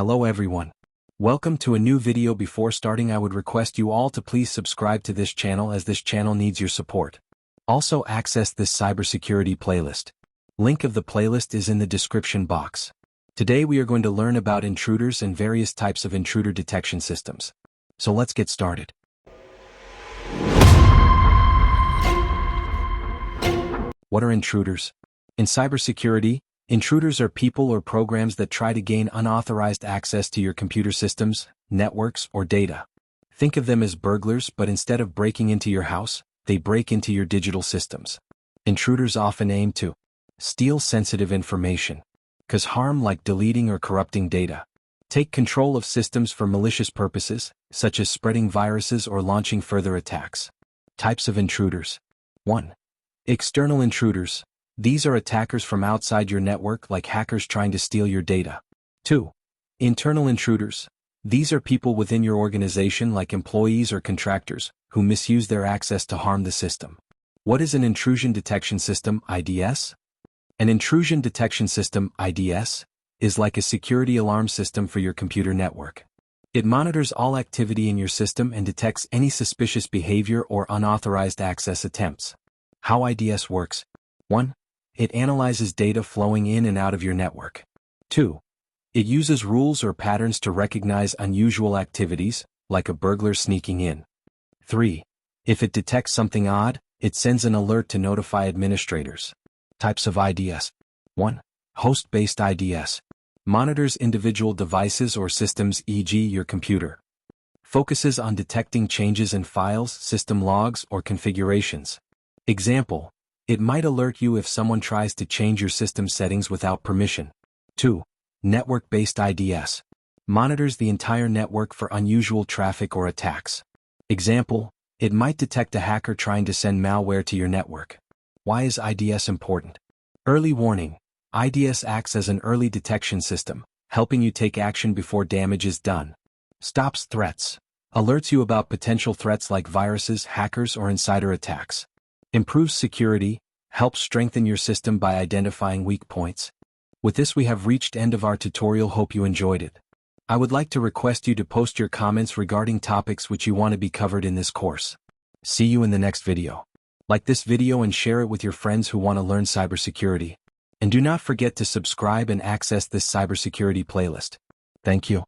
Hello everyone. Welcome to a new video. Before starting, I would request you all to please subscribe to this channel as this channel needs your support. Also access this cybersecurity playlist. Link of the playlist is in the description box. Today we are going to learn about intruders and various types of intruder detection systems. So let's get started. What are intruders? In cybersecurity, intruders are people or programs that try to gain unauthorized access to your computer systems, networks, or data. Think of them as burglars, but instead of breaking into your house, they break into your digital systems. Intruders often aim to steal sensitive information, cause harm like deleting or corrupting data, take control of systems for malicious purposes, such as spreading viruses or launching further attacks. Types of intruders. 1. External intruders. These are attackers from outside your network, like hackers trying to steal your data. 2. Internal intruders. These are people within your organization, like employees or contractors, who misuse their access to harm the system. What is an intrusion detection system, IDS? An intrusion detection system, IDS, is like a security alarm system for your computer network. It monitors all activity in your system and detects any suspicious behavior or unauthorized access attempts. How IDS works. 1. It analyzes data flowing in and out of your network. 2. It uses rules or patterns to recognize unusual activities, like a burglar sneaking in. 3. If it detects something odd, it sends an alert to notify administrators. Types of IDS. 1. Host-based IDS. Monitors individual devices or systems, e.g. your computer. Focuses on detecting changes in files, system logs, or configurations. Example: it might alert you if someone tries to change your system settings without permission. 2. Network-based IDS. Monitors the entire network for unusual traffic or attacks. Example: it might detect a hacker trying to send malware to your network. Why is IDS important? Early warning. IDS acts as an early detection system, helping you take action before damage is done. Stops threats. Alerts you about potential threats like viruses, hackers, or insider attacks. Improves security, helps strengthen your system by identifying weak points. With this, we have reached end of our tutorial. Hope you enjoyed it. I would like to request you to post your comments regarding topics which you want to be covered in this course. See you in the next video. Like this video and share it with your friends who want to learn cybersecurity. And do not forget to subscribe and access this cybersecurity playlist. Thank you.